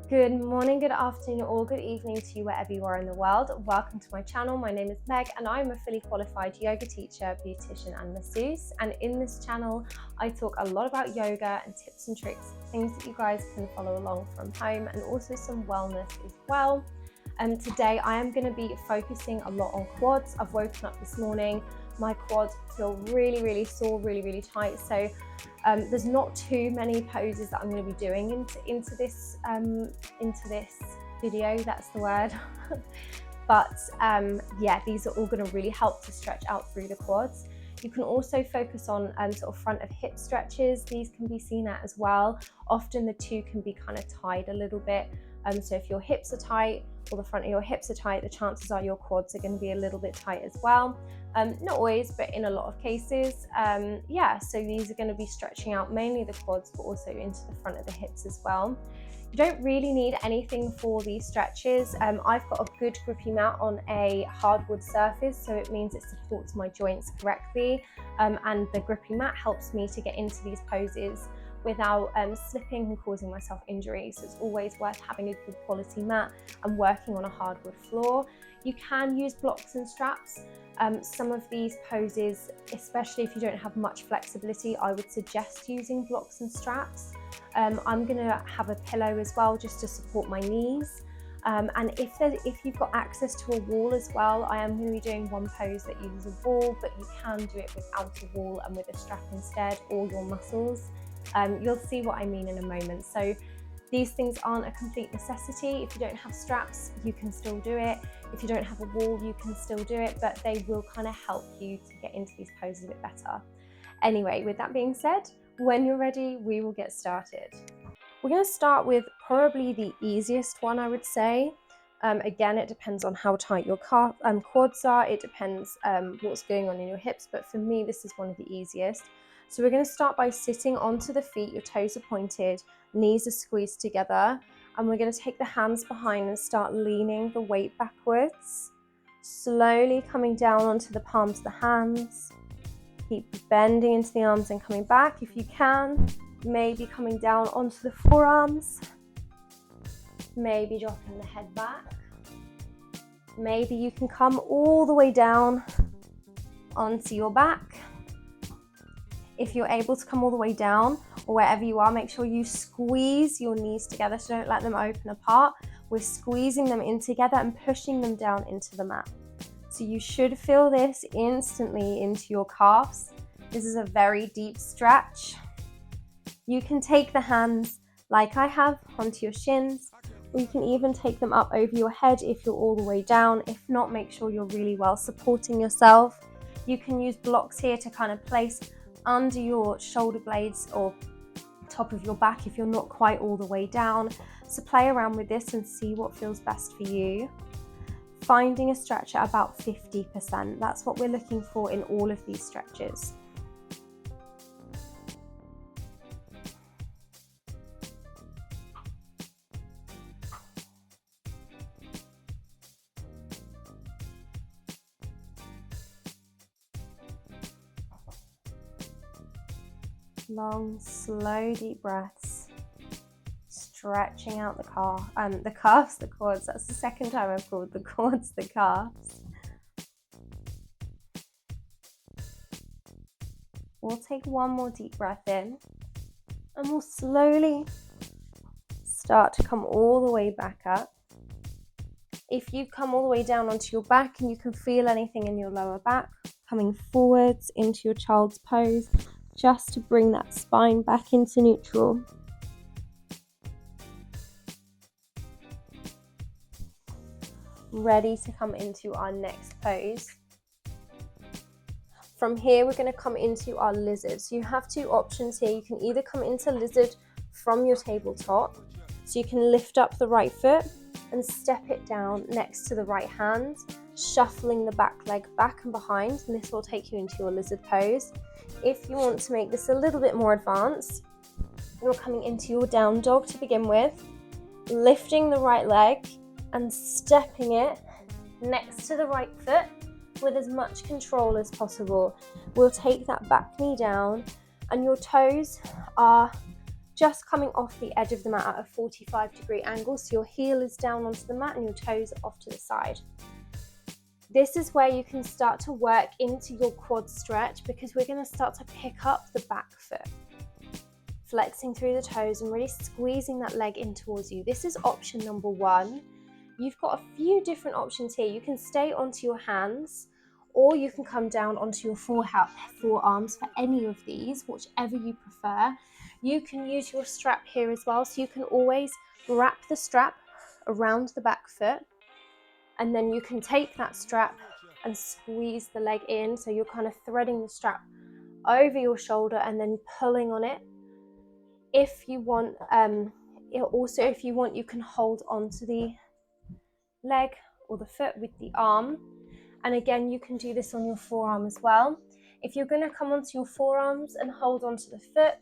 Good morning, good afternoon, or good evening to you wherever you are in the world. Welcome to my channel. My name is Meg and I'm a fully qualified yoga teacher, beautician and masseuse. And in this channel, I talk a lot about yoga and tips and tricks, things that you guys can follow along from home, and also some wellness as well. Today I am going to be focusing a lot on quads. I've woken up this morning, my quads feel really sore, really tight. So there's not too many poses that I'm going to be doing into this video. That's the word. But yeah, these are all going to really help to stretch out through the quads. You can also focus on sort of front of hip stretches. These can be seen at as well. Often the two can be kind of tied a little bit. So if your hips are tight or the front of your hips are tight, the chances are your quads are going to be a little bit tight as well. Not always, but in a lot of cases. Yeah, so these are going to be stretching out mainly the quads, but also into the front of the hips as well. You don't really need anything for these stretches. I've got a good grippy mat on a hardwood surface, so it means it supports my joints correctly, and the grippy mat helps me to get into these poses without slipping and causing myself injury. So it's always worth having a good quality mat and working on a hardwood floor. You can use blocks and straps. Some of these poses, especially if you don't have much flexibility, I would suggest using blocks and straps. I'm going to have a pillow as well just to support my knees. And if you've got access to a wall as well, I am going to be doing one pose that uses a wall, but you can do it without a wall and with a strap instead, or your muscles. You'll see what I mean in a moment. So these things aren't a complete necessity. If you don't have straps, you can still do it. If you don't have a wall, you can still do it, but they will kind of help you to get into these poses a bit better. Anyway, with that being said, when you're ready, we will get started. We're going to start with probably the easiest one, I would say. Again, it depends on how tight your quads are. It depends what's going on in your hips, but for me, this is one of the easiest. So we're going to start by sitting onto the feet, your toes are pointed, knees are squeezed together, and we're going to take the hands behind and start leaning the weight backwards, slowly coming down onto the palms of the hands. Keep bending into the arms and coming back if you can. Maybe coming down onto the forearms. Maybe dropping the head back. Maybe you can come all the way down onto your back. If you're able to come all the way down, or wherever you are, make sure you squeeze your knees together, so don't let them open apart. We're squeezing them in together and pushing them down into the mat. So you should feel this instantly into your calves. This is a very deep stretch. You can take the hands, like I have, onto your shins, or you can even take them up over your head if you're all the way down. If not, make sure you're really well supporting yourself. You can use blocks here to kind of place under your shoulder blades or top of your back if you're not quite all the way down. So play around with this and see what feels best for you. Finding a stretch at about 50%. That's what we're looking for in all of these stretches. Long, slow, deep breaths. Stretching out the calves, the quads. That's the second time I've called the quads the calves. We'll take one more deep breath in, and we'll slowly start to come all the way back up. If you come all the way down onto your back and you can feel anything in your lower back, coming forwards into your child's pose, just to bring that spine back into neutral. Ready to come into our next pose. From here, we're going to come into our lizard. So you have two options here. You can either come into lizard from your tabletop, so you can lift up the right foot and step it down next to the right hand, shuffling the back leg back and behind, and this will take you into your lizard pose. If you want to make this a little bit more advanced, you're coming into your down dog to begin with, lifting the right leg and stepping it next to the right foot with as much control as possible. We'll take that back knee down and your toes are just coming off the edge of the mat at a 45-degree angle, so your heel is down onto the mat and your toes are off to the side. This is where you can start to work into your quad stretch, because we're going to start to pick up the back foot, flexing through the toes and really squeezing that leg in towards you. This is option number one. You've got a few different options here. You can stay onto your hands, or you can come down onto your forearms for any of these, whichever you prefer. You can use your strap here as well, so you can always wrap the strap around the back foot, and then you can take that strap and squeeze the leg in, so you're kind of threading the strap over your shoulder and then pulling on it. If you want, if you want, you can hold onto the leg or the foot with the arm, and again you can do this on your forearm as well. If you're going to come onto your forearms and hold onto the foot,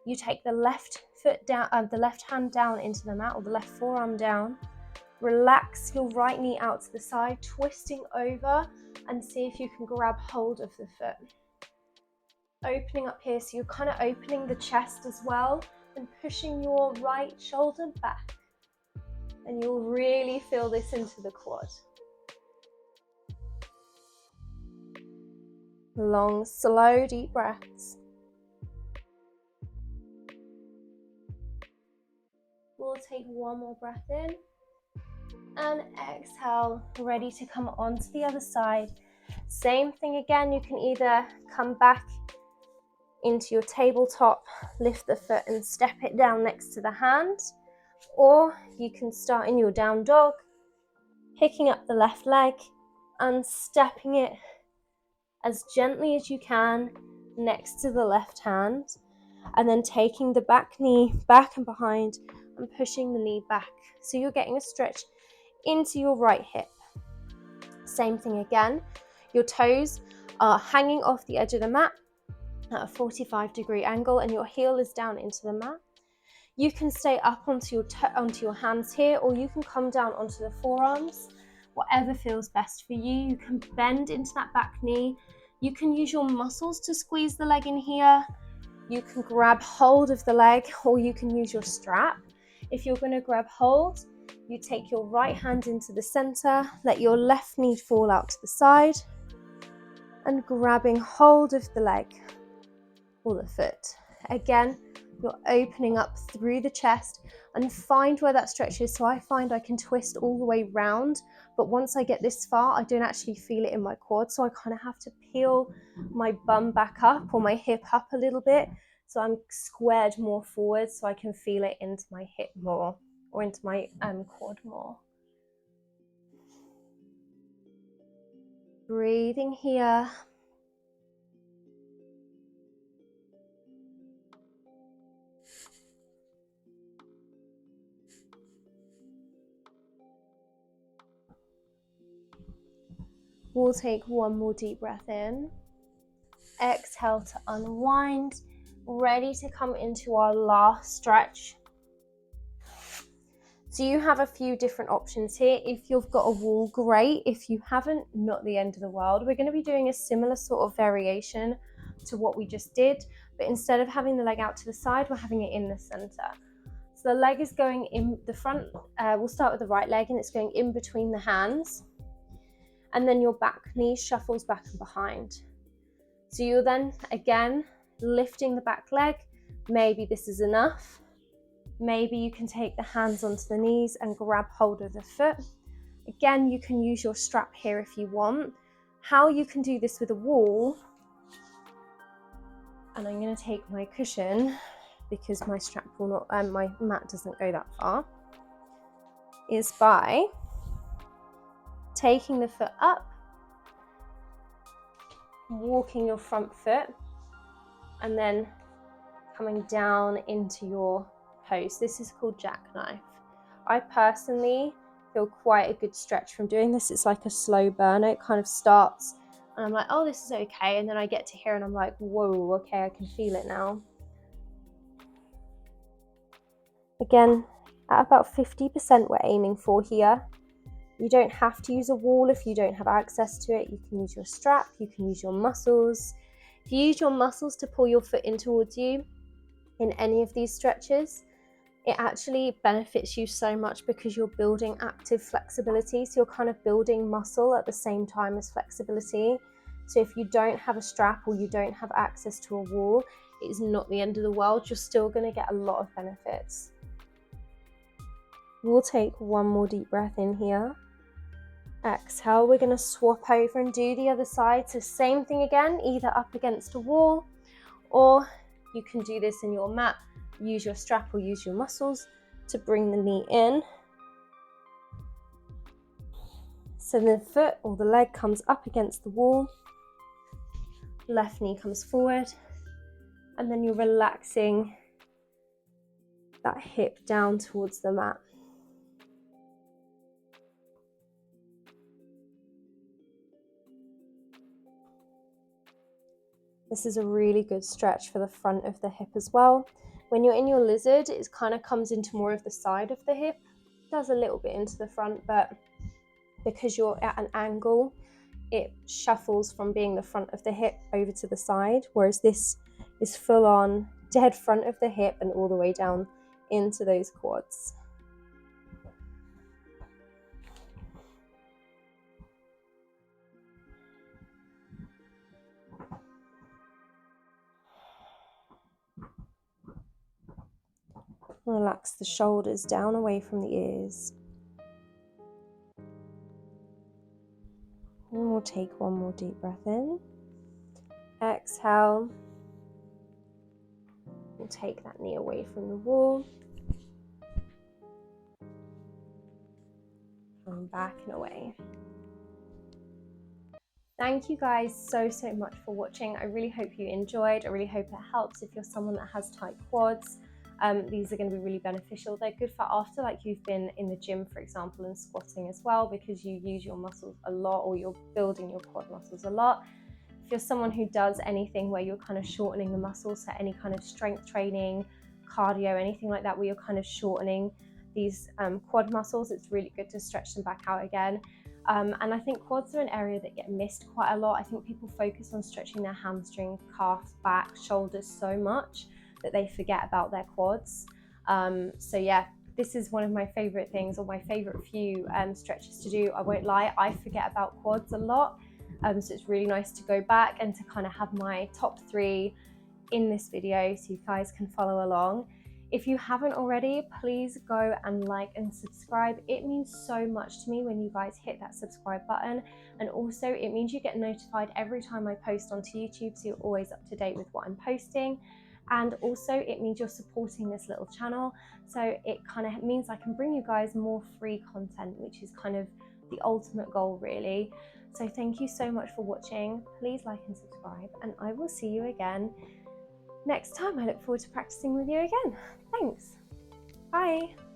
you take the left foot down, the left hand down into the mat, or the left forearm down. Relax your right knee out to the side, twisting over, and see if you can grab hold of the foot. Opening up here, so you're kind of opening the chest as well and pushing your right shoulder back. And you'll really feel this into the quad. Long, slow, deep breaths. We'll take one more breath in. And exhale, ready to come onto the other side. Same thing again, you can either come back into your tabletop, lift the foot and step it down next to the hand, or you can start in your down dog, picking up the left leg and stepping it as gently as you can next to the left hand, and then taking the back knee back and behind and pushing the knee back, so you're getting a stretch into your right hip. Same thing again, your toes are hanging off the edge of the mat at a 45-degree angle, and your heel is down into the mat. You can stay up onto your hands here, or you can come down onto the forearms, whatever feels best for you. You can bend into that back knee. You can use your muscles to squeeze the leg in here. You can grab hold of the leg, or you can use your strap. If you're going to grab hold, you take your right hand into the center, let your left knee fall out to the side, and grabbing hold of the leg or the foot. Again, you're opening up through the chest and find where that stretch is. So I find I can twist all the way round, but once I get this far, I don't actually feel it in my quad. So I kind of have to peel my bum back up, or my hip up a little bit. So I'm squared more forward, so I can feel it into my hip more, or into my quad more. Breathing here. We'll take one more deep breath in. Exhale to unwind. Ready to come into our last stretch. So you have a few different options here. If you've got a wall, great. If you haven't, not the end of the world. We're going to be doing a similar sort of variation to what we just did, but instead of having the leg out to the side, we're having it in the center. So the leg is going in the front. We'll start with the right leg, and it's going in between the hands. And then your back knee shuffles back and behind. So you're then, again, lifting the back leg. Maybe this is enough. Maybe you can take the hands onto the knees and grab hold of the foot. Again, you can use your strap here if you want. How you can do this with a wall, and I'm going to take my cushion because my strap will not, my mat doesn't go that far, is by taking the foot up, walking your front foot, and then coming down into your pose. This is called jackknife. I personally feel quite a good stretch from doing this. It's like a slow burner. It kind of starts and I'm like, oh, this is okay. And then I get to here and I'm like, whoa, okay, I can feel it now. Again, at about 50% we're aiming for here. You don't have to use a wall if you don't have access to it. You can use your strap, you can use your muscles. If you use your muscles to pull your foot in towards you, in any of these stretches, it actually benefits you so much because you're building active flexibility. So you're kind of building muscle at the same time as flexibility. So if you don't have a strap or you don't have access to a wall, it's not the end of the world. You're still going to get a lot of benefits. We'll take one more deep breath in here. Exhale, we're going to swap over and do the other side. So same thing again, either up against a wall, or you can do this in your mat. Use your strap or use your muscles to bring the knee in. So the foot or the leg comes up against the wall. Left knee comes forward. And then you're relaxing that hip down towards the mat. This is a really good stretch for the front of the hip as well. When you're in your lizard, it kind of comes into more of the side of the hip. It does a little bit into the front, but because you're at an angle, it shuffles from being the front of the hip over to the side, whereas this is full on dead front of the hip and all the way down into those quads. Relax the shoulders down away from the ears. And we'll take one more deep breath in. Exhale. We'll take that knee away from the wall. And back and away. Thank you guys so much for watching. I really hope you enjoyed. I really hope it helps if you're someone that has tight quads. These are going to be really beneficial. They're good for after like you've been in the gym, for example, and squatting as well, because you use your muscles a lot, or you're building your quad muscles a lot. If you're someone who does anything where you're kind of shortening the muscles, so any kind of strength training, cardio, anything like that, where you're kind of shortening these quad muscles, it's really good to stretch them back out again. And I think quads are an area that get missed quite a lot. I think people focus on stretching their hamstring, calf, back, shoulders so much that they forget about their quads. So yeah, this is one of my favorite things, or my favorite few stretches to do. I won't lie, I forget about quads a lot. So it's really nice to go back and to kind of have my top 3 in this video so you guys can follow along. If you haven't already, please go and like and subscribe. It means so much to me when you guys hit that subscribe button. And also it means you get notified every time I post onto YouTube, so you're always up to date with what I'm posting. And also it means you're supporting this little channel. So it kind of means I can bring you guys more free content, which is kind of the ultimate goal really. So thank you so much for watching. Please like and subscribe, and I will see you again next time. I look forward to practicing with you again. Thanks. Bye.